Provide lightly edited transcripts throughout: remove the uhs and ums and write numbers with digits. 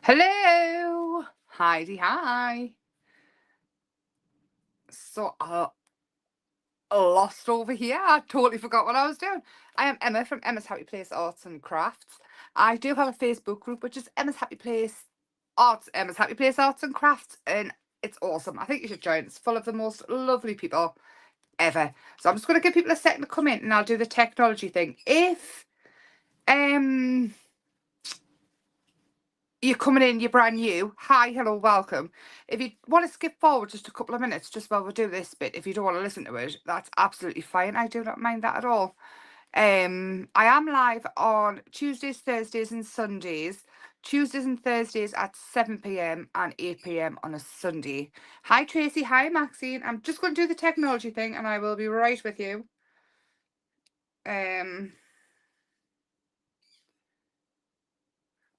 Hello. Heidi, hi. So lost over here. I totally forgot what I was doing. I am Emma from Emma's Happy Place Arts and Crafts. I do have a Facebook group, which is Emma's Happy Place Arts, Emma's Happy Place Arts and Crafts, and it's awesome. I think you should join. It's full of the most lovely people ever. So I'm just going to give people a second to come in, and I'll do the technology thing. If you're coming in, you're brand new. Hi, hello, welcome. If you want to skip forward just a couple of minutes, just while we do this bit, if you don't want to listen to it, that's absolutely fine. I do not mind that at all. I am live on Tuesdays, Thursdays, and Sundays. Tuesdays and Thursdays at 7 p.m. and 8 p.m. on a Sunday. Hi, Tracy. Hi, Maxine. I'm just going to do the technology thing, and I will be right with you. I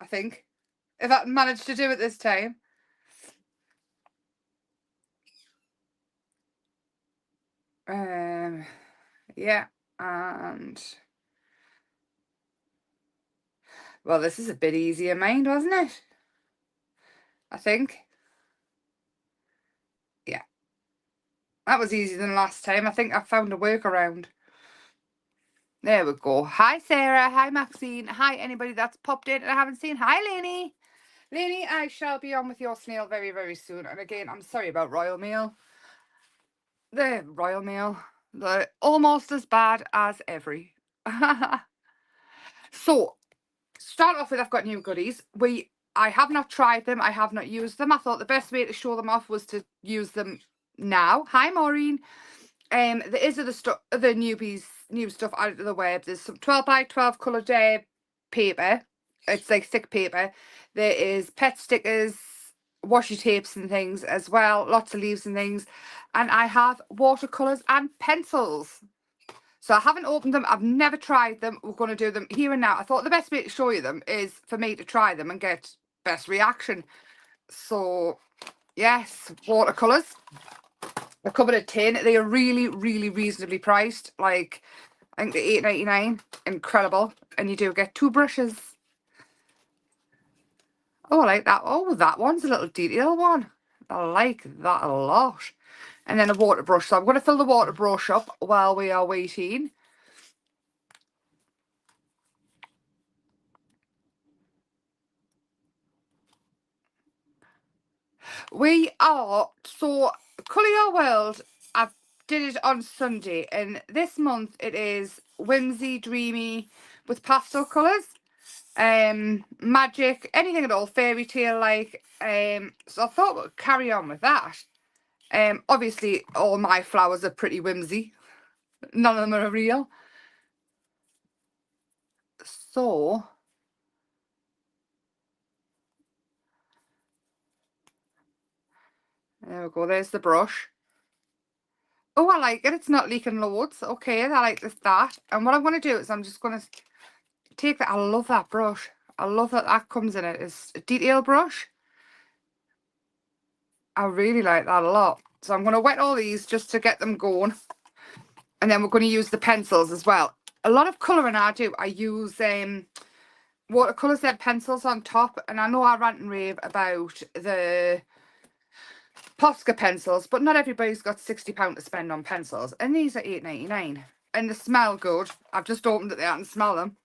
think if I managed to do it this time. Yeah, and well, this is a bit easier, mind, wasn't it? I think. Yeah, that was easier than last time. I think I found a workaround. There we go. Hi, Sarah. Hi, Maxine. Hi, anybody that's popped in and I haven't seen. Hi, Lainey. Lainey, I shall be on with your snail very, very soon. And again, I'm sorry about Royal Mail. The Royal Mail. They're almost as bad as every. So, start off with, I've got new goodies. I have not tried them. I have not used them. I thought the best way to show them off was to use them now. Hi, Maureen. There is other stuff, other new stuff out of the web. There's some 12 by 12 coloured paper. It's like stick paper. There is pet stickers, washi tapes and things as well. Lots of leaves and things. And I have watercolours and pencils. So I haven't opened them. I've never tried them. We're going to do them here and now. I thought the best way to show you them is for me to try them and get best reaction. So, yes, watercolours. They come in a tin. They are really, really reasonably priced. Like, I think they're $8.99. Incredible. And you do get 2 brushes. Oh, I like that. Oh, that one's a little detail one. I like that a lot. And then a water brush. So I'm going to fill the water brush up while we are waiting. We are, so Colour Your World, I did it on Sunday, and this month it is Whimsy, Dreamy with pastel colours. Magic, anything at all, fairy tale like. So I thought we'd carry on with that. Obviously all my flowers are pretty whimsy. None of them are real. So there we go, there's the brush. Oh, I like it. It's not leaking loads. Okay, I like that. And what I'm going to do is I'm just going to take that. I love that brush. I love that that comes in it. It's a detail brush. I really like that a lot. So I'm going to wet all these just to get them going. And then we're going to use the pencils as well. A lot of colouring I do, I use watercolours and pencils on top. And I know I rant and rave about the Posca pencils, but not everybody's got £60 to spend on pencils. And these are $8.99. And they smell good. I've just opened it there and smell them.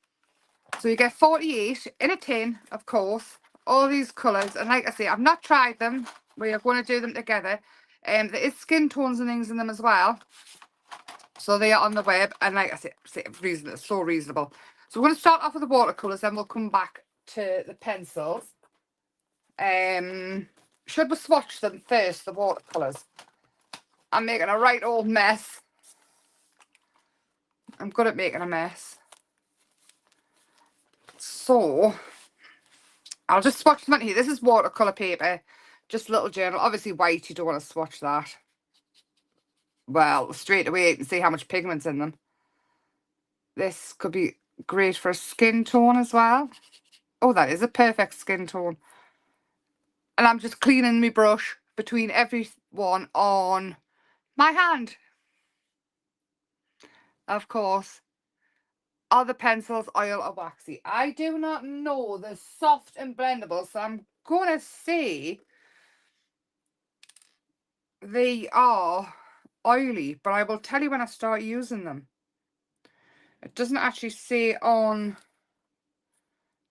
So you get 48 in a tin, of course, all these colours. And like I say, I've not tried them. We are going to do them together. There is skin tones and things in them as well. So they are on the web. And like I say it's so reasonable. So we're going to start off with the watercolours, then we'll come back to the pencils. Should we swatch them first, the watercolours? I'm making a right old mess. I'm good at making a mess. So I'll just swatch them out here. This is watercolour paper, just a little journal. Obviously white, you don't want to swatch that. Well, straight away you can see how much pigment's in them. This could be great for a skin tone as well. Oh, that is a perfect skin tone. And I'm just cleaning my brush between every one on my hand. Of course. Are the pencils oil or waxy? I do not know. They're soft and blendable, so I'm going to say they are oily, but I will tell you when I start using them. It doesn't actually say on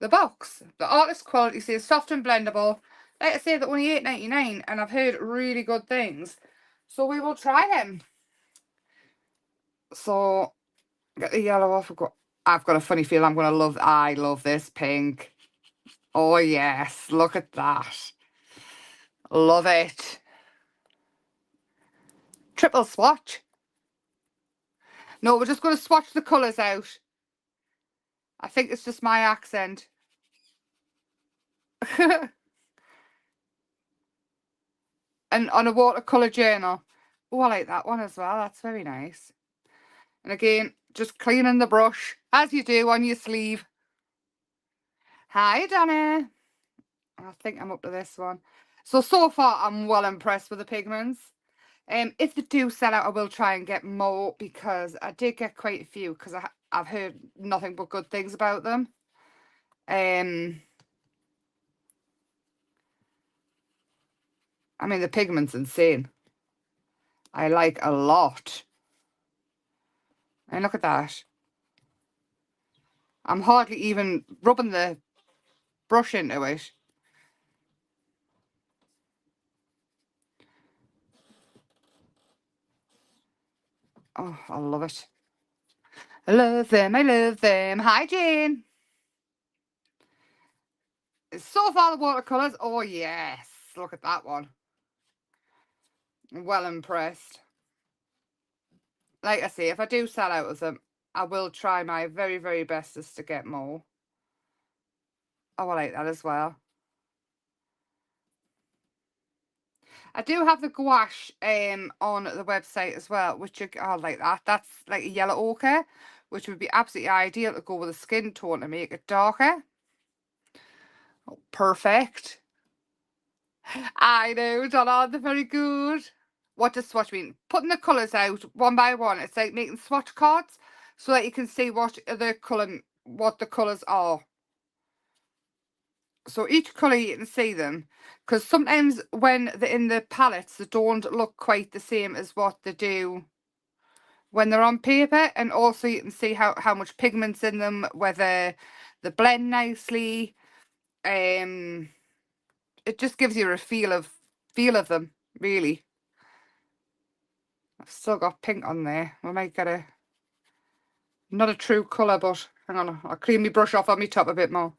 the box. The artist quality says soft and blendable. Like I say, they're only $8.99, and I've heard really good things. So we will try them. So get the yellow off. I've got a funny feel I'm going to love. I love this pink. Oh yes, look at that. Love it. Triple swatch. No, we're just going to swatch the colours out. I think it's just my accent. And on a watercolour journal. Oh, I like that one as well. That's very nice. And again, just cleaning the brush, as you do on your sleeve. Hi, Donna. I think I'm up to this one. So far, I'm well impressed with the pigments. If they do sell out, I will try and get more, because I did get quite a few, because I've heard nothing but good things about them. I mean, the pigment's insane. I like a lot. And look at that. I'm hardly even rubbing the brush into it. Oh, I love it. I love them. I love them. Hi, Jane. So far, the watercolours. Oh, yes. Look at that one. Well impressed. Like I say, if I do sell out of them, I will try my very, very bestest to get more. Oh, I like that as well. I do have the gouache on the website as well, which I like that. That's like a yellow ochre, which would be absolutely ideal to go with a skin tone to make it darker. Oh, perfect. I know, Donna, they're very good. What does swatch mean? Putting the colours out one by one. It's like making swatch cards so that you can see what the colours are. So each colour you can see them, because sometimes when they're in the palettes, they don't look quite the same as what they do when they're on paper. And also you can see how much pigment's in them, whether they blend nicely. It just gives you a feel of them, really. I've still got pink on there. We might get not a true colour, but hang on, I'll clean my brush off on my top a bit more.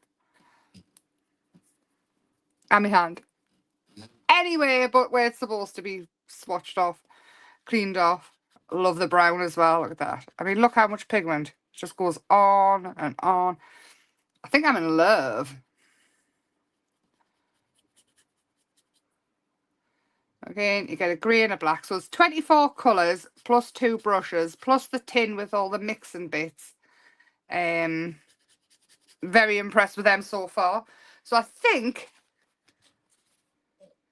And my hand. Anyway, but where it's supposed to be swatched off, cleaned off. Love the brown as well. Look at that. I mean, look how much pigment. It just goes on and on. I think I'm in love. Again, you get a grey and a black. So it's 24 colours plus 2 brushes plus the tin with all the mixing bits. Very impressed with them so far. So I think,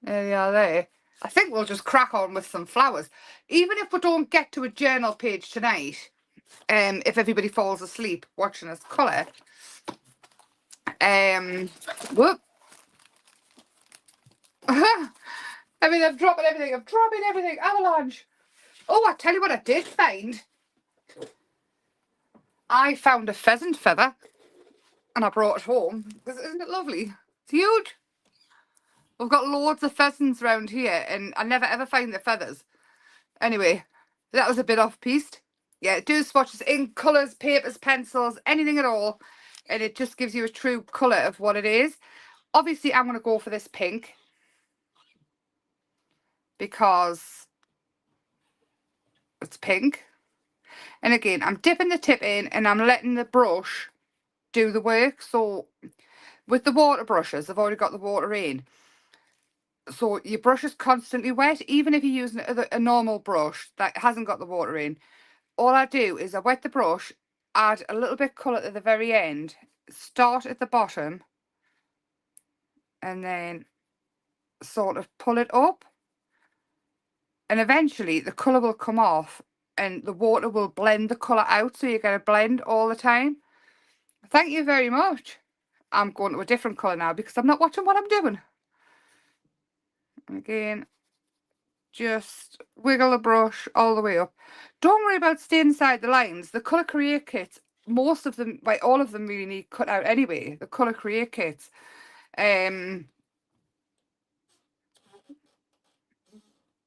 there they are there. I think we'll just crack on with some flowers. Even if we don't get to a journal page tonight, if everybody falls asleep watching us colour. Whoop. I mean, I'm dropping everything. I'm dropping everything. Avalanche. Oh, I tell you what I did find. I found a pheasant feather and I brought it home. Isn't it lovely? It's huge. We've got loads of pheasants around here and I never ever find the feathers. Anyway, that was a bit off-piste. Yeah, do swatches in colours, papers, pencils, anything at all. And it just gives you a true colour of what it is. Obviously, I'm going to go for this pink, because it's pink. And again, I'm dipping the tip in and I'm letting the brush do the work. So with the water brushes, I've already got the water in. So your brush is constantly wet, even if you're using a normal brush that hasn't got the water in. All I do is I wet the brush, add a little bit colour at the very end, start at the bottom, and then sort of pull it up. And eventually the colour will come off and the water will blend the colour out, so you get a blend all the time. Thank you very much. I'm going to a different colour now because I'm not watching what I'm doing. Again, just wiggle the brush all the way up. Don't worry about staying inside the lines. The Colour Create kits, most of them, like all of them, really need cut out anyway. The Colour Create kits.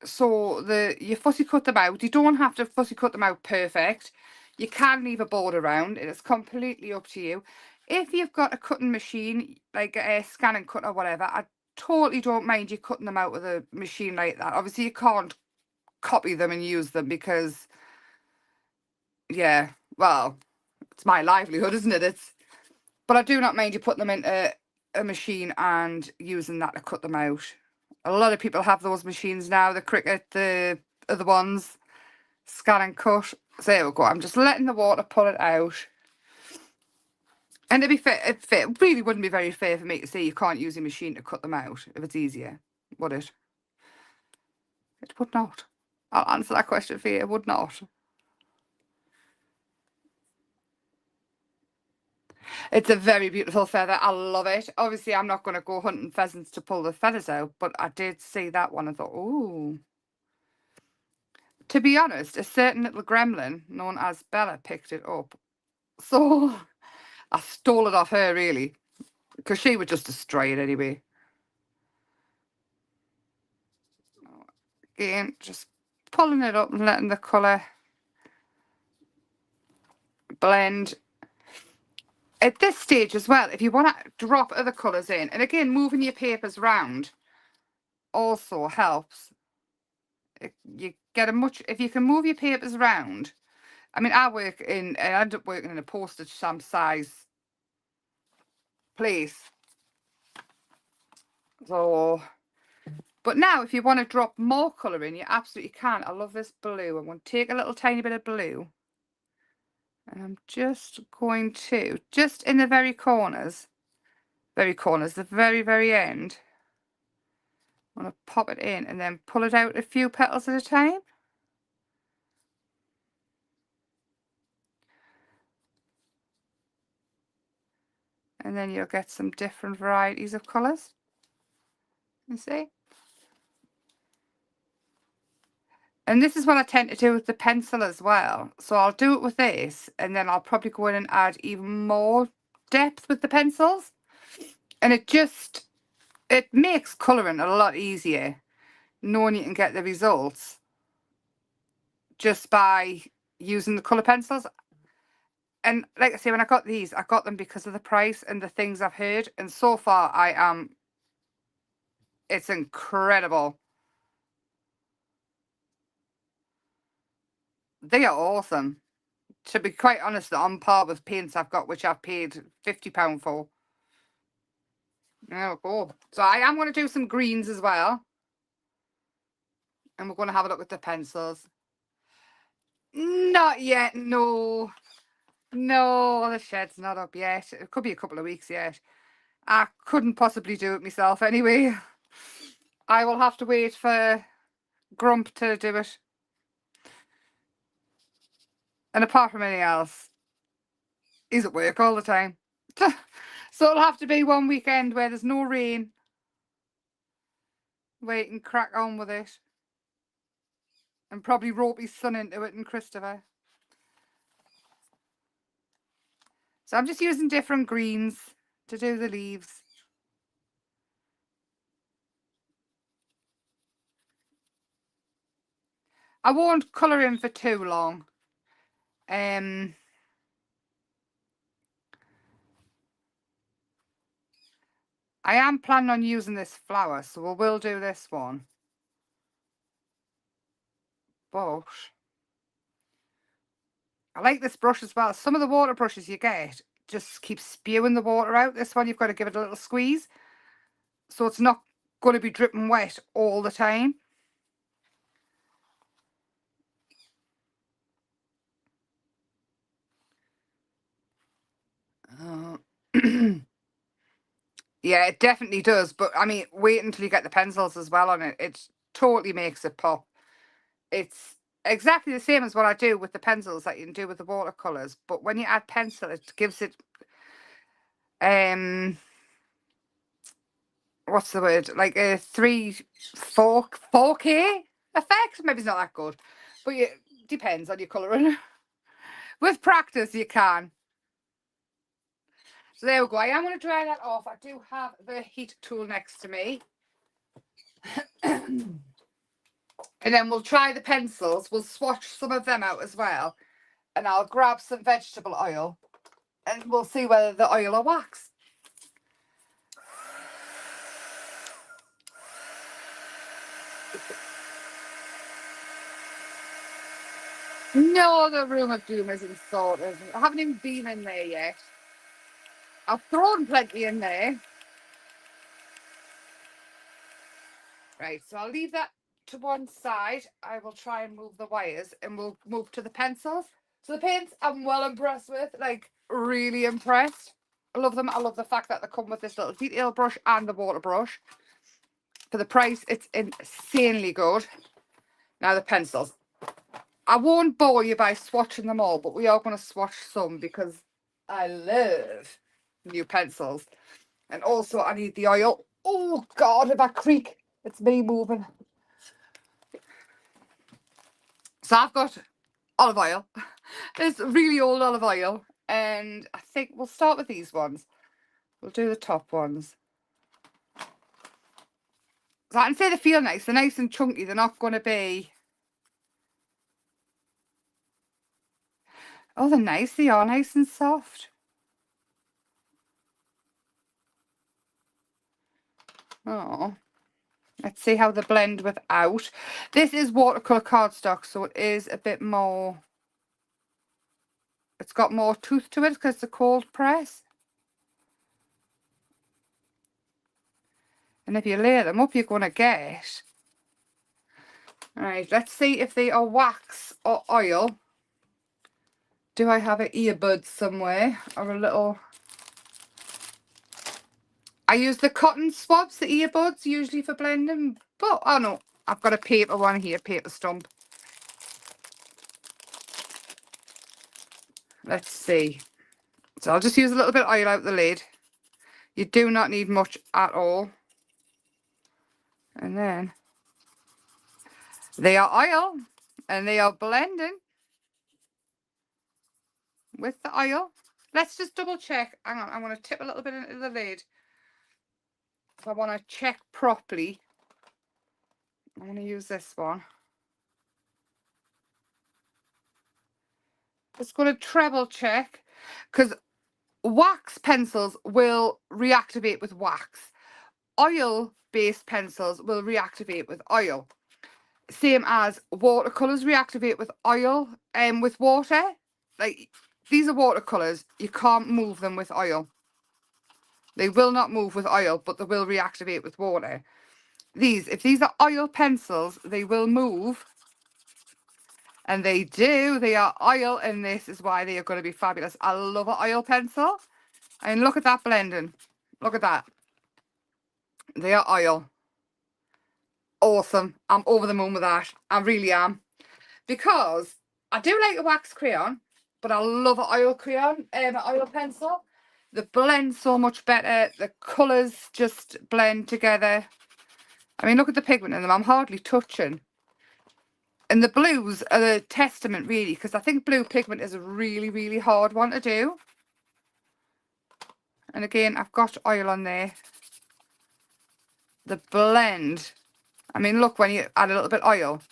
So you fussy cut them out. You don't have to fussy cut them out perfect. You can leave a border around. It's completely up to you. If you've got a cutting machine, like a scan and cut or whatever, I totally don't mind you cutting them out with a machine like that. Obviously, you can't copy them and use them because, yeah, well, it's my livelihood, isn't it? But I do not mind you putting them into a machine and using that to cut them out. A lot of people have those machines now, the Cricut, the other ones, scan and cut. So there we go. I'm just letting the water pull it out. And to be fair, it really wouldn't be very fair for me to say you can't use a machine to cut them out if it's easier, would it? It would not. I'll answer that question for you. It would not. It's a very beautiful feather. I love it. Obviously, I'm not going to go hunting pheasants to pull the feathers out, but I did see that one and thought, ooh. To be honest, a certain little gremlin known as Bella picked it up. So I stole it off her, really, because she would just destroy it anyway. Again, just pulling it up and letting the colour blend. At this stage as well, if you want to drop other colours in, and again, moving your papers round also helps. You get a much, if you can move your papers around. I mean, I end up working in a postage stamp size place. So, but now if you want to drop more colour in, you absolutely can. I love this blue. I'm going to take a little tiny bit of blue. And I'm just going to, just in the very corners, the very, very end. I'm going to pop it in and then pull it out a few petals at a time. And then you'll get some different varieties of colours. You see? And this is what I tend to do with the pencil as well. So I'll do it with this, and then I'll probably go in and add even more depth with the pencils. And it makes colouring a lot easier, knowing you can get the results just by using the colour pencils. And like I say, when I got these, I got them because of the price and the things I've heard. And so far, it's incredible. They are awesome. To be quite honest, they're on par with paints I've got, which I've paid £50 for. There we go. So I am going to do some greens as well. And we're going to have a look at the pencils. Not yet, no. No, the shed's not up yet. It could be a couple of weeks yet. I couldn't possibly do it myself anyway. I will have to wait for Grump to do it. And apart from anything else, he's at work all the time. So it'll have to be one weekend where there's no rain, where you can crack on with it. And probably rope his son into it and Christopher. So I'm just using different greens to do the leaves. I won't colour in for too long. I am planning on using this flower, so we will do this one. But I like this brush as well. Some of the water brushes you get just keep spewing the water out. This one, you've got to give it a little squeeze, so it's not going to be dripping wet all the time. Yeah, it definitely does. But I mean, wait until you get the pencils as well on it. It totally makes it pop. It's exactly the same as what I do with the pencils that you can do with the watercolors. But when you add pencil, it gives it what's the word? Like a 4K effect. Maybe it's not that good, but it depends on your colouring. With practice, you can. So there we go. I am going to dry that off. I do have the heat tool next to me. And then we'll try the pencils. We'll swatch some of them out as well. And I'll grab some vegetable oil and we'll see whether the oil or wax. No, the room of doom isn't sorted. I haven't even been in there yet. I've thrown plenty in there. Right, so I'll leave that to one side. I will try and move the wires and we'll move to the pencils. So the paints I'm well impressed with, like really impressed. I love them. I love the fact that they come with this little detail brush and the water brush. For the price, it's insanely good. Now the pencils. I won't bore you by swatching them all, but we are going to swatch some because I love new pencils. And also I need the oil. Oh God, if I creak, it's me moving. So I've got olive oil. It's really old olive oil. And I think we'll start with these ones. We'll do the top ones. So I can say they feel nice. They're nice and chunky. They're not going to be... Oh, they're nice. They are nice and soft. Oh. Let's see how they blend without. This is watercolour cardstock, so it is a bit more... It's got more tooth to it because it's a cold press. And if you layer them up, you're going to get... Alright, let's see if they are wax or oil. Do I have an earbud somewhere? Or a little... I use the cotton swabs, the earbuds, usually for blending. But, oh no, I've got a paper one here, paper stump. Let's see. So I'll just use a little bit of oil out the lid. You do not need much at all. And then they are oil and they are blending with the oil. Let's just double check. Hang on, I'm going to tip a little bit into the lid. If I want to check properly, I'm going to use this one. Just going to treble check because wax pencils will reactivate with wax. Oil-based pencils will reactivate with oil. Same as watercolors reactivate with oil and with water. Like, these are watercolors. You can't move them with oil. They will not move with oil, but they will reactivate with water. If these are oil pencils, they will move. And they do. They are oil, and this is why they are going to be fabulous. I love an oil pencil. And look at that blending. Look at that. They are oil. Awesome. I'm over the moon with that. I really am. Because I do like a wax crayon, but I love an oil crayon, an oil pencil. They blend so much better. The colours just blend together. I mean, look at the pigment in them. I'm hardly touching. And the blues are the testament, really, because I think blue pigment is a really, really hard one to do. And again, I've got oil on there. The blend. I mean, look, when you add a little bit of oil.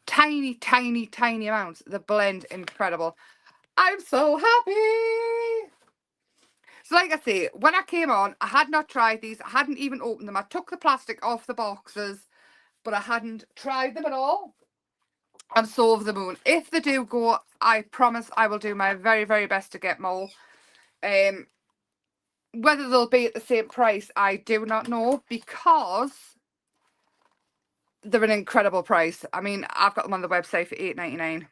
Tiny, tiny, tiny amounts. The blend, incredible. I'm so happy. So like I say, when I came on, I had not tried these. I hadn't even opened them. I took the plastic off the boxes, but I hadn't tried them at all. I'm so over the moon. If they do go, I promise I will do my very, very best to get more. Whether they'll be at the same price, I do not know, because they're an incredible price. I mean, I've got them on the website for $8.99.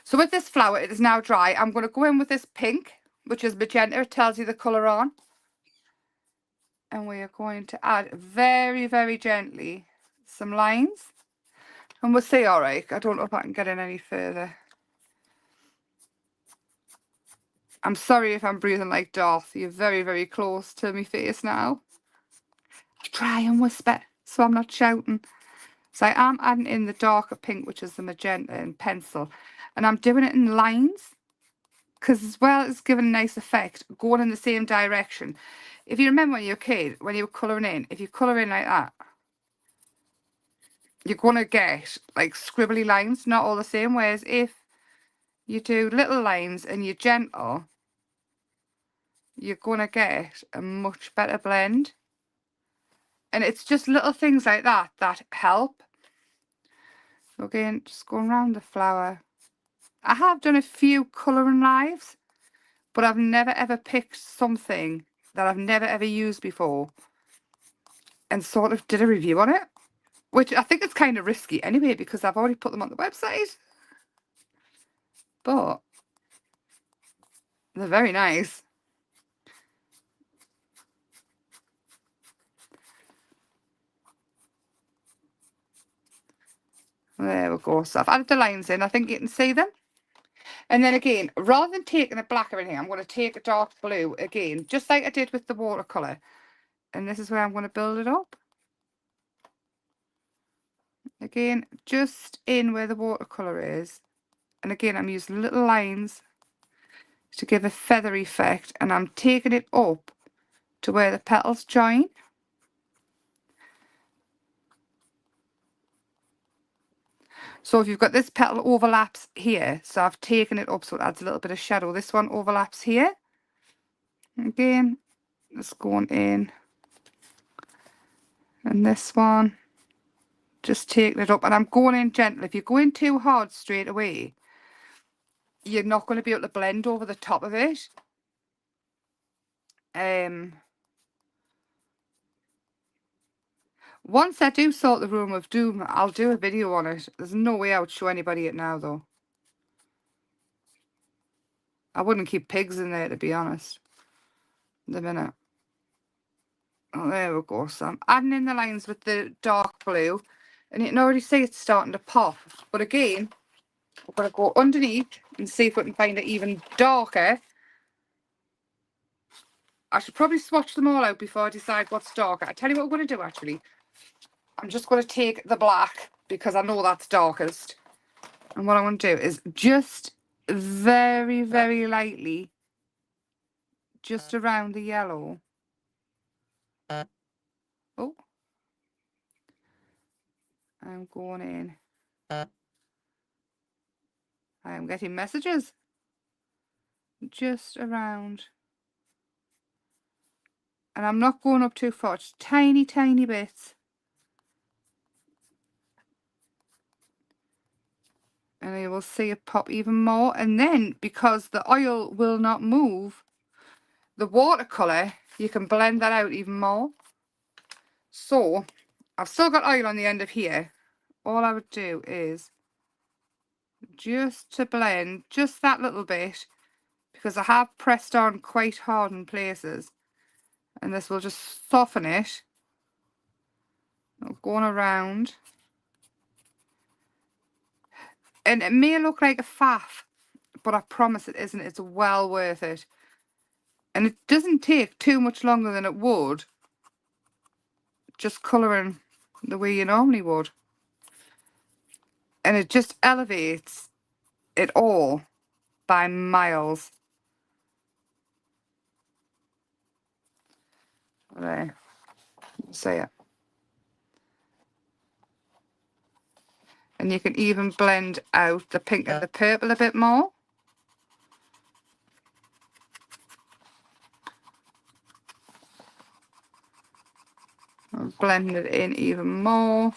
So with this flower, it is now dry. I'm going to go in with this pink, which is magenta. It tells you the colour on. And we are going to add very, very gently some lines. And we'll see, all right. I don't know if I can get in any further. I'm sorry if I'm breathing like Darth. You're very, very close to my face now. I try and whisper so I'm not shouting. So I am adding in the darker pink, which is the magenta in pencil. And I'm doing it in lines because as well as giving a nice effect, going in the same direction. If you remember when you were a kid, when you were colouring in, if you colour in like that, you're going to get like scribbly lines, not all the same. Whereas if you do little lines and you're gentle, you're going to get a much better blend. And it's just little things like that that help. Again, just going around the flower. I have done a few colouring lives, but I've never ever picked something that I've never ever used before and sort of did a review on it, which I think it's kind of risky anyway because I've already put them on the website. But they're very nice. There we go. So I've added the lines in. I think you can see them. And then again, rather than taking a black or anything, I'm going to take a dark blue again, just like I did with the watercolour. And this is where I'm going to build it up. Again, just in where the watercolour is. And again, I'm using little lines to give a feather effect. And I'm taking it up to where the petals join. So if you've got this petal overlaps here, so I've taken it up so it adds a little bit of shadow. This one overlaps here. Again, it's going in. And this one, just taking it up. And I'm going in gentle. If you're going too hard straight away, you're not going to be able to blend over the top of it. Once I do sort the Room of Doom, I'll do a video on it. There's no way I would show anybody it now, though. I wouldn't keep pigs in there, to be honest. The minute. Oh, there we go. So I'm adding in the lines with the dark blue. And you can already see it's starting to pop. But again, we're going to go underneath and see if we can find it even darker. I should probably swatch them all out before I decide what's darker. I tell you what we're going to do, actually. I'm just going to take the black because I know that's darkest. And what I want to do is just very, very lightly, just around the yellow. Oh. I'm going in. I am getting messages. Just around. And I'm not going up too far, just tiny, tiny bits. And you will see it pop even more. And then, because the oil will not move, the watercolour, you can blend that out even more. So, I've still got oil on the end of here. All I would do is just to blend just that little bit, because I have pressed on quite hard in places. And this will just soften it. Going around. And it may look like a faff, but I promise it isn't. It's well worth it. And it doesn't take too much longer than it would just colouring the way you normally would. And it just elevates it all by miles. There. See it. And you can even blend out the pink and the purple a bit more. Blend it in even more.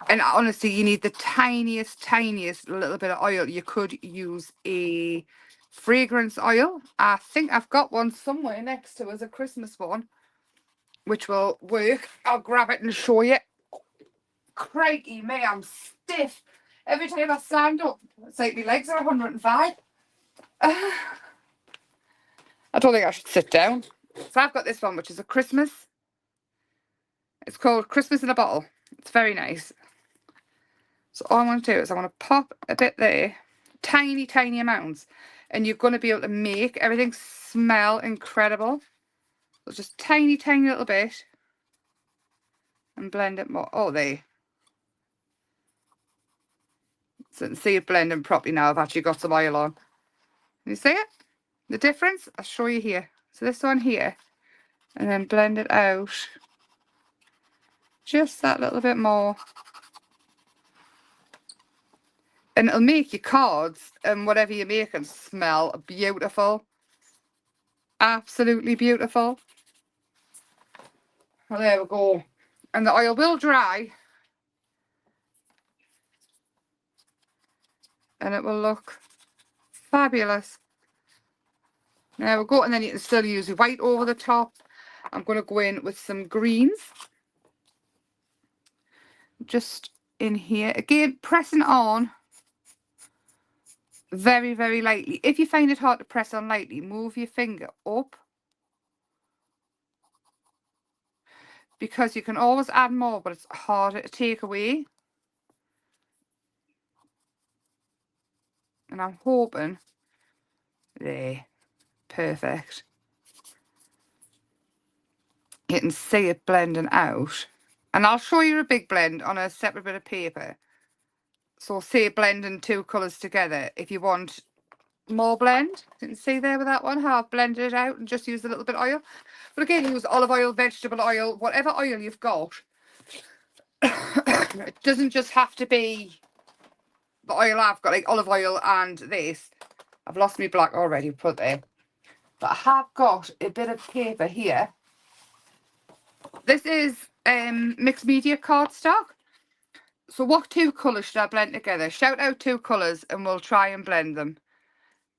And honestly, you need the tiniest, tiniest little bit of oil. You could use a fragrance oil. I think I've got one somewhere next to us, a Christmas one, which will work. I'll grab it and show you. Crikey me, I'm stiff. Every time I stand up, it's like my legs are 105. I don't think I should sit down. So I've got this one, which is a Christmas. It's called Christmas in a Bottle. It's very nice. So all I'm going to do is I'm going to pop a bit there, tiny, tiny amounts, and you're going to be able to make everything smell incredible. So just tiny, tiny little bit, and blend it more. Oh, there. So you can see it blending properly now. I've actually got some oil on. Can you see it? The difference? I'll show you here. So this one here, and then blend it out. Just that little bit more. And it'll make your cards and whatever you're making smell beautiful. Absolutely beautiful. Well, there we go. And the oil will dry. And it will look fabulous. There we go. And then you can still use your white over the top. I'm going to go in with some greens. Just in here. Again, pressing on very, very lightly. If you find it hard to press on lightly, move your finger up. Because you can always add more, but it's harder to take away. And I'm hoping, there, perfect. You can see it blending out. And I'll show you a big blend on a separate bit of paper. So say blending two colours together. If you want more blend, you can see there with that one how I've blended it out and just used a little bit of oil. But again, use olive oil, vegetable oil, whatever oil you've got. It doesn't just have to be the oil I've got, like olive oil and this. I've lost my black already, put there. But I have got a bit of paper here. This is mixed media cardstock. So what two colours should I blend together? Shout out two colours and we'll try and blend them.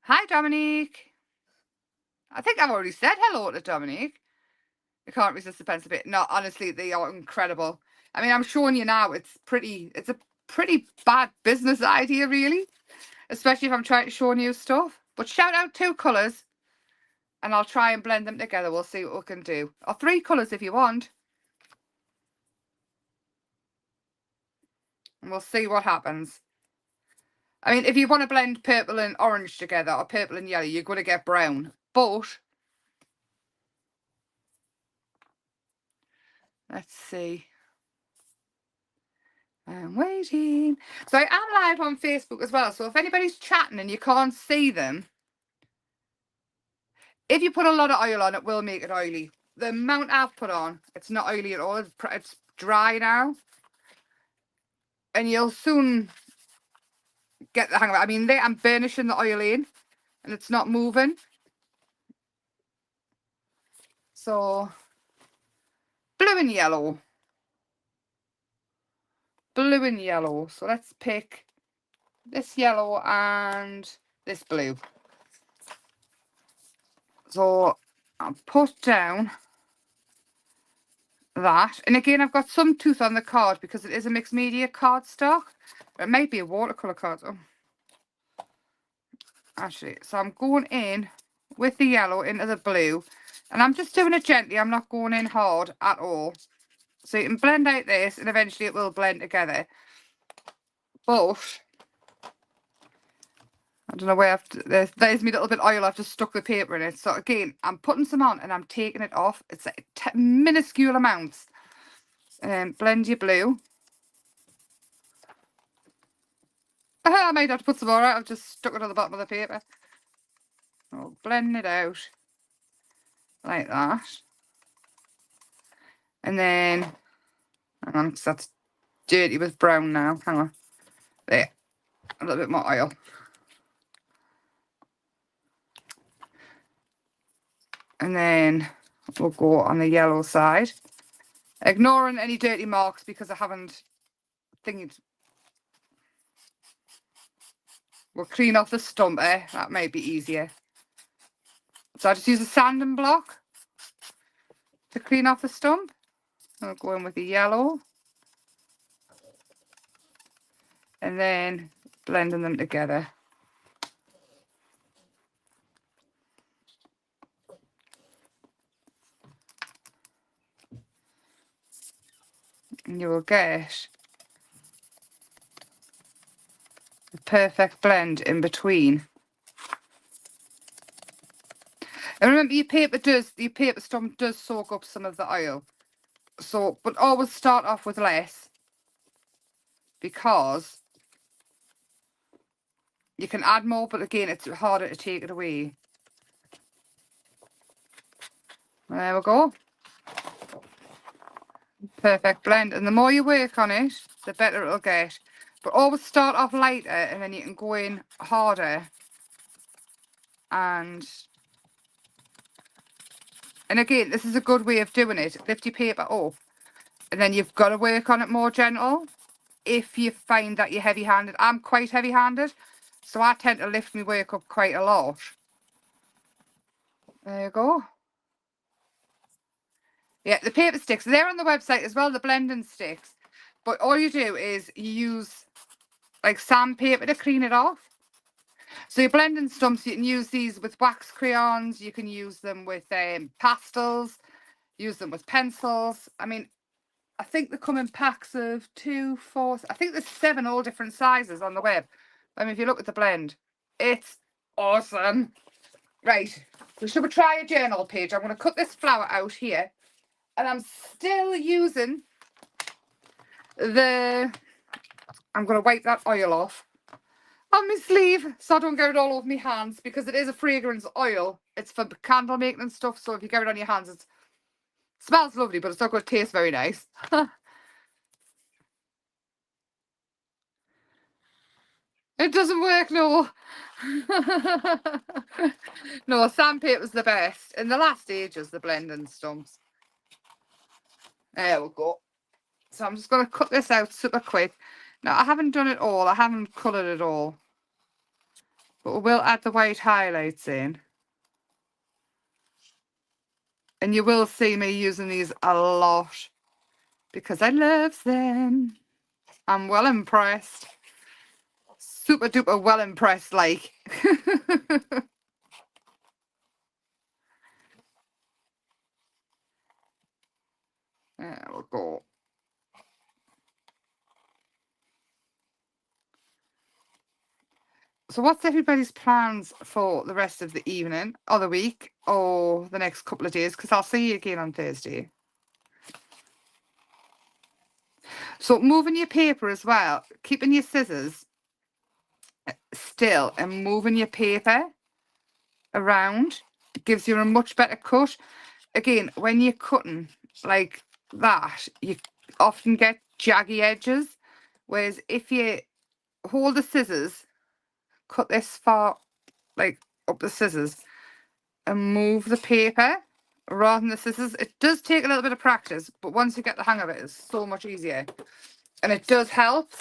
Hi, Dominique. I think I've already said hello to Dominique. I can't resist the pencil bit. No, honestly, they are incredible. I mean, I'm showing you now, it's a pretty bad business idea, really. Especially if I'm trying to show new stuff. But shout out two colours and I'll try and blend them together. We'll see what we can do. Or three colours if you want. And we'll see what happens. I mean, if you want to blend purple and orange together or purple and yellow, you're going to get brown. But let's see. I'm waiting. So I am live on Facebook as well. So if anybody's chatting and you can't see them, if you put a lot of oil on, it will make it oily. The amount I've put on, it's not oily at all. It's dry now. And you'll soon get the hang of it. I mean, I'm burnishing the oil in and it's not moving. So blue and yellow. Blue and yellow. So let's pick this yellow and this blue. So I'll put down that. And again, I've got some tooth on the card because it is a mixed media cardstock. It might be a watercolour card. Oh. Actually, so I'm going in with the yellow into the blue. And I'm just doing it gently. I'm not going in hard at all. So you can blend out this and eventually it will blend together. But I don't know where I've... There's my little bit of oil. I've just stuck the paper in it. So again, I'm putting some on and I'm taking it off. It's like minuscule amounts. Blend your blue. I might have to put some more out. I've just stuck it on the bottom of the paper. I'll blend it out like that. And then, hang on, because that's dirty with brown now. Hang on. There. A little bit more oil. And then we'll go on the yellow side. Ignoring any dirty marks because I haven't thingied. We'll clean off the stump there. That might be easier. So I just use a sanding block to clean off the stump. I'll go in with the yellow. And then blending them together. And you will get the perfect blend in between. And remember, your paper stump does soak up some of the oil. So, but always start off with less, because you can add more, but again, it's harder to take it away. There we go. Perfect blend. And the more you work on it, the better it'll get. But always start off lighter, and then you can go in harder. And again, this is a good way of doing it. Lift your paper up, and then you've got to work on it more gentle. If you find that you're heavy-handed, I'm quite heavy-handed, so I tend to lift my work up quite a lot. There you go. Yeah, the paper sticks, they're on the website as well, the blending sticks. But all you do is you use like sandpaper to clean it off. So your blending stumps, you can use these with wax crayons, you can use them with pastels, use them with pencils. I mean, I think they come in packs of 2, 4, I think there's 7 all different sizes on the web. I mean, if you look at the blend, it's awesome. Right, so should we try a journal page? I'm going to cut this flower out here, and I'm still using I'm going to wipe that oil off on my sleeve so I don't get it all over my hands, because it is a fragrance oil. It's for candle making and stuff, so if you get it on your hands, it smells lovely, but it's not going to taste very nice. It doesn't work, no. No, sandpaper's the best. In the last stages, the blending stumps. There we go. So I'm just going to cut this out super quick. Now, I haven't done it all. I haven't coloured it all. But we will add the white highlights in. And you will see me using these a lot, because I love them. I'm well impressed. Super duper well impressed, like. There we go. So what's everybody's plans for the rest of the evening or the week or the next couple of days? Because I'll see you again on Thursday. So moving your paper as well, keeping your scissors still and moving your paper around gives you a much better cut. Again, when you're cutting like that, you often get jaggy edges, whereas if you hold the scissors, cut this far, like up the scissors, and move the paper rather than the scissors. It does take a little bit of practice, but once you get the hang of it, it's so much easier. And it does help.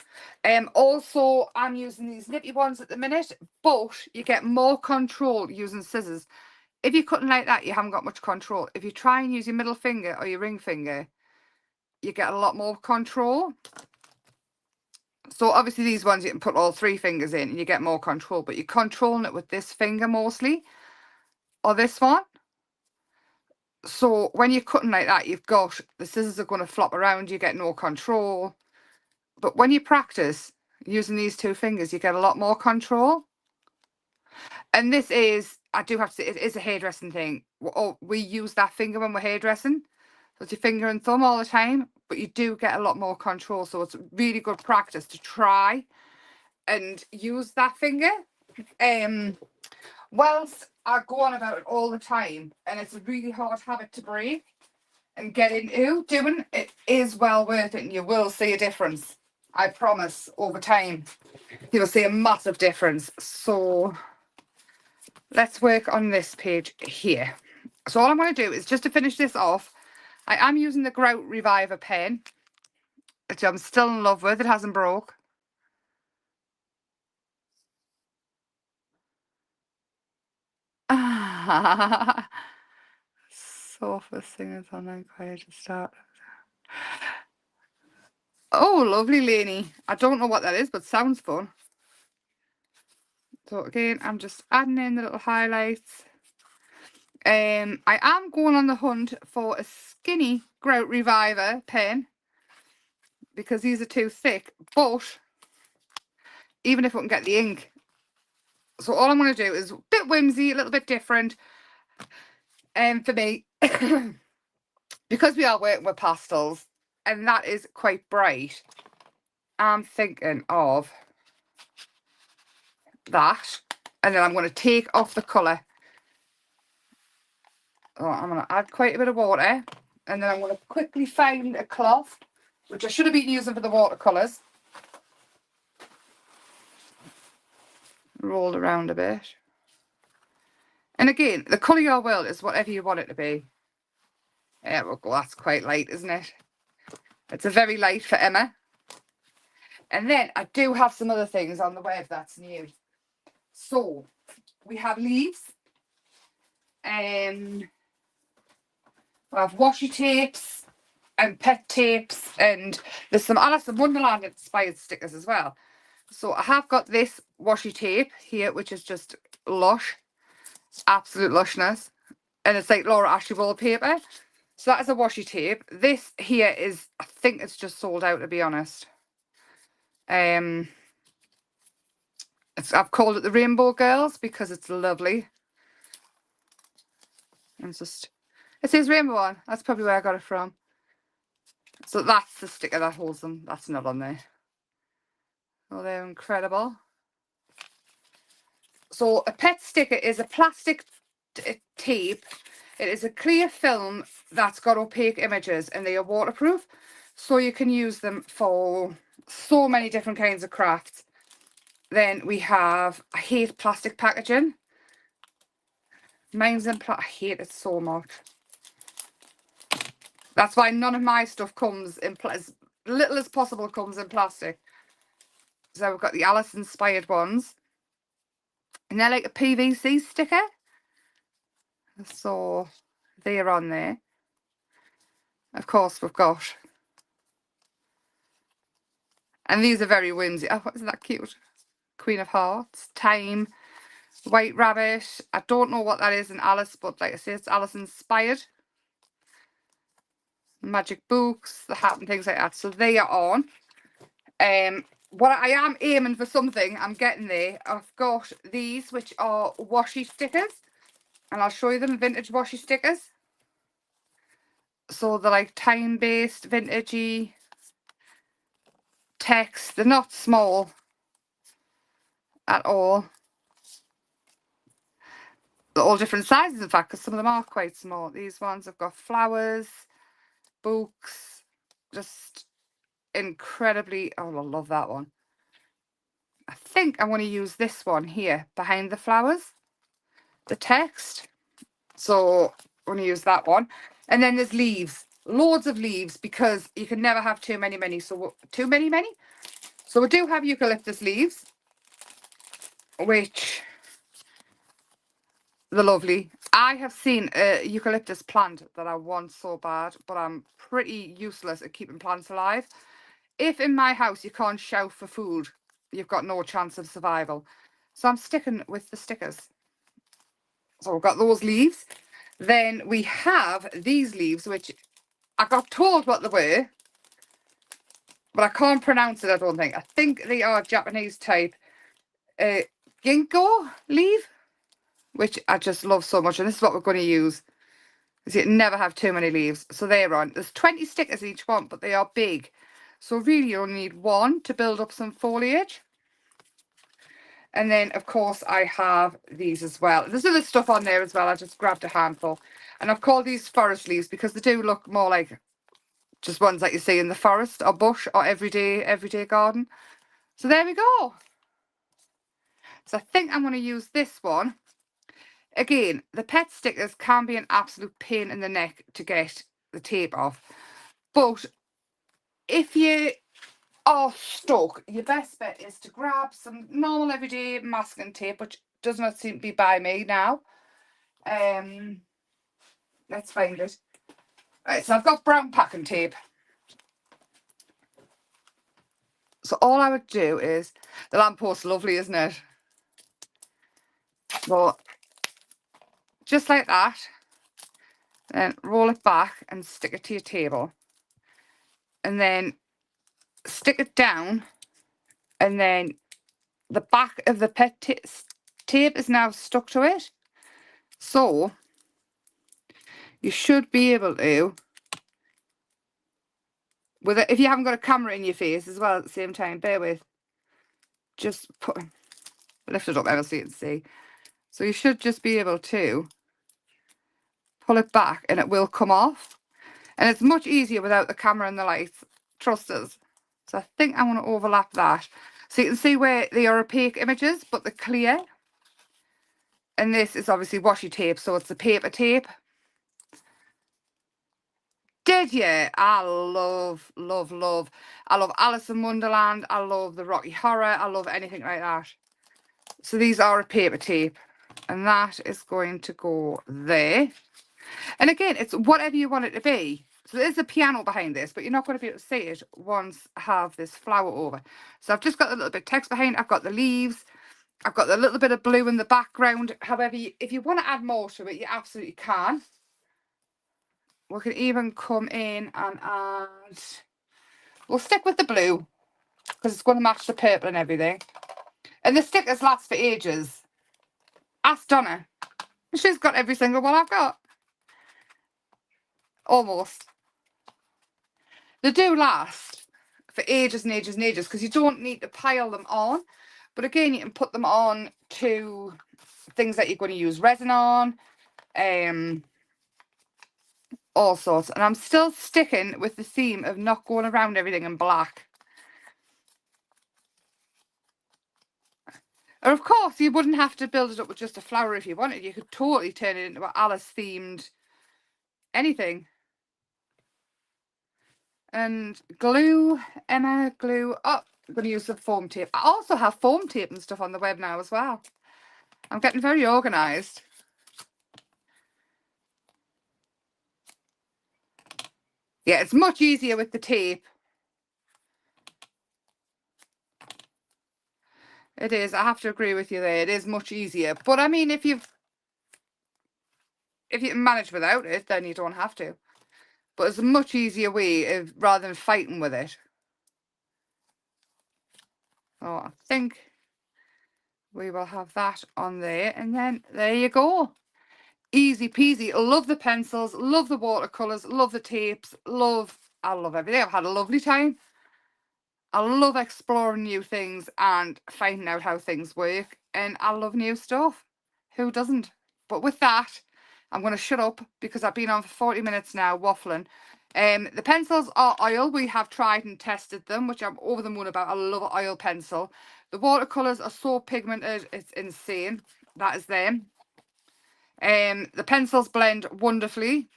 Also, I'm using these nippy ones at the minute, but you get more control using scissors. If you're cutting like that, you haven't got much control. If you try and use your middle finger or your ring finger, you get a lot more control. So obviously these ones you can put all 3 fingers in and you get more control, but you're controlling it with this finger mostly, or this one. So when you're cutting like that, you've got the scissors are going to flop around, you get no control. But when you practice using these 2 fingers, you get a lot more control. And this is, I do have to say, it is a hairdressing thing. We use that finger when we're hairdressing. So it's your finger and thumb all the time, but you do get a lot more control. So it's really good practice to try and use that finger. Whilst I go on about it all the time, and it's a really hard habit to break and get into doing, it is well worth it, and you will see a difference. I promise, over time, you will see a massive difference. So let's work on this page here. So all I'm going to do is, just to finish this off, I am using the Grout Reviver pen, which I'm still in love with. It hasn't broke. Softest singers online choir to start. Oh, lovely, Lainey. I don't know what that is, but sounds fun. So again, I'm just adding in the little highlights. I am going on the hunt for a skinny Grout Reviver pen, because these are too thick, but even if we can get the ink. So all I'm going to do is a bit whimsy, a little bit different. For me, because we are working with pastels, and that is quite bright, I'm thinking of that. And then I'm going to take off the colour. Oh, I'm going to add quite a bit of water. And then I'm going to quickly find a cloth, which I should have been using for the watercolours. Roll around a bit. And again, the colour of your world is whatever you want it to be. There we go, that's quite light, isn't it? It's a very light for Emma. And then I do have some other things on the web that's new. So, we have leaves. We have washi tapes and pet tapes. And there's some Alice in Wonderland inspired stickers as well. So I have got this washi tape here, which is just lush. Absolute lushness. And it's like Laura Ashley wallpaper. So that is a washi tape. This here is, I think it's just sold out, to be honest. I've called it the Rainbow Girls because it's lovely. And it's just, it says rainbow on. That's probably where I got it from. So that's the sticker that holds them. That's not on there. Oh, they're incredible. So a pet sticker is a plastic tape. It is a clear film that's got opaque images and they are waterproof. So you can use them for so many different kinds of crafts. Then we have, I hate plastic packaging. Mine's in plastic. I hate it so much. That's why none of my stuff comes in, as little as possible comes in plastic. So we've got the Alice inspired ones. And they're like a PVC sticker. So they're on there. Of course, we've got. And these are very whimsy. Oh, isn't that cute? Queen of Hearts. Time. White Rabbit. I don't know what that is in Alice, but like I say, it's Alice inspired. Magic books, the hat and things like that. So they are on. What I am aiming for something, I'm getting there. I've got these, which are washi stickers. And I'll show you them, vintage washi stickers. So they're like time-based, vintagey text. They're not small at all. They're all different sizes, in fact, because some of them are quite small. These ones have got flowers, books, just incredibly. Oh, I love that one. I think I'm going to use this one here behind the flowers, the text. So I'm going to use that one. And then there's leaves, loads of leaves, because you can never have too many. So So we do have eucalyptus leaves, which they're lovely. I have seen a eucalyptus plant that I want so bad, but I'm pretty useless at keeping plants alive. If in my house you can't shout for food, you've got no chance of survival. So I'm sticking with the stickers. So we've got those leaves. Then we have these leaves, which I got told what they were, but I can't pronounce it, I don't think. I think they are Japanese type ginkgo leaf, which I just love so much. And this is what we're going to use. You never have too many leaves. So they're on. There's 20 stickers each one, but they are big. So really you only need one to build up some foliage. And then, of course, I have these as well. There's other stuff on there as well. I just grabbed a handful. And I've called these forest leaves because they do look more like just ones that you see in the forest or bush or everyday garden. So there we go. So I think I'm going to use this one. Again, the pet stickers can be an absolute pain in the neck to get the tape off. But if you are stuck, your best bet is to grab some normal everyday masking tape, which does not seem to be by me now. Let's find it. Right, so I've got brown packing tape. So all I would do is, the lamppost lovely, isn't it? But just like that, then roll it back and stick it to your table. And then stick it down, and then the back of the pet tape is now stuck to it. So you should be able to, with it, if you haven't got a camera in your face as well at the same time, bear with, just lift it up ever so you can see. So you should just be able to pull it back and it will come off. And it's much easier without the camera and the lights, trust us. So I think I want to overlap that. So you can see where they are opaque images, but they're clear. And this is obviously washi tape, so it's the paper tape. Did you? I love, love, love. I love Alice in Wonderland. I love the Rocky Horror. I love anything like that. So these are a paper tape. And that is going to go there. And again, it's whatever you want it to be. So there's a piano behind this, but you're not going to be able to see it once I have this flower over. So I've just got a little bit of text behind. I've got the leaves. I've got the little bit of blue in the background. However, if you want to add more to it, you absolutely can. We can even come in and add... We'll stick with the blue because it's going to match the purple and everything. And the stickers last for ages. Ask Donna. She's got every single one I've got. Almost. They do last for ages and ages and ages because you don't need to pile them on. But again, you can put them on to things that you're going to use resin on. All sorts. And I'm still sticking with the theme of not going around everything in black. Or of course, you wouldn't have to build it up with just a flower if you wanted. You could totally turn it into an Alice themed anything. And glue, Emma, glue. Oh, I'm going to use some foam tape. I also have foam tape and stuff on the web now as well. I'm getting very organised. Yeah, it's much easier with the tape. It is. I have to agree with you there. It is much easier. But I mean, if you can manage without it, then you don't have to. But it's a much easier way of rather than fighting with it. Oh, I think we will have that on there. And then there you go. Easy peasy. Love the pencils. Love the watercolours. Love the tapes. I love everything. I've had a lovely time. I love exploring new things and finding out how things work. And I love new stuff. Who doesn't? But with that, I'm going to shut up because I've been on for 40 minutes now waffling. The pencils are oil. We have tried and tested them, which I'm over the moon about. I love an oil pencil. The watercolours are so pigmented, it's insane. That is them. The pencils blend wonderfully.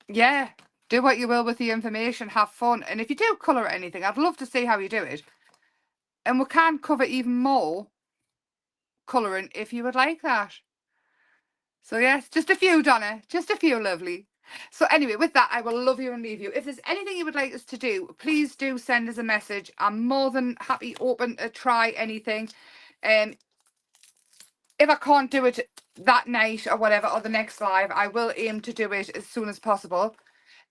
Yeah, do what you will with the information. Have fun. And if you do colour anything, I'd love to see how you do it. And we can cover even more colouring if you would like that. So yes, just a few, Donna. Just a few, lovely. So anyway, with that, I will love you and leave you. If there's anything you would like us to do, please do send us a message. I'm more than happy, open to try anything. If I can't do it that night or whatever, or the next live, I will aim to do it as soon as possible.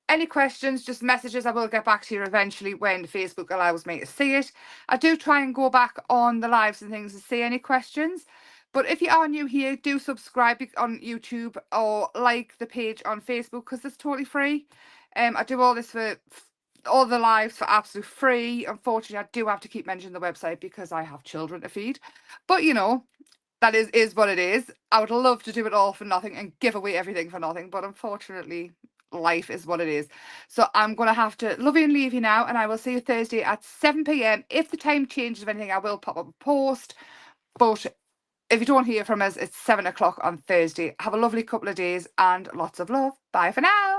Any questions, just messages. I will get back to you eventually when Facebook allows me to see it. I do try and go back on the lives and things to see any questions. But if you are new here, do subscribe on YouTube or like the page on Facebook because it's totally free. I do all this for all the lives for absolute free. Unfortunately, I do have to keep mentioning the website because I have children to feed. But you know, that is what it is. I would love to do it all for nothing and give away everything for nothing. But unfortunately, life is what it is. So I'm going to have to love you and leave you now. And I will see you Thursday at 7 p.m. If the time changes of anything, I will pop up a post. But if you don't hear from us, it's 7 o'clock on Thursday. Have a lovely couple of days and lots of love. Bye for now.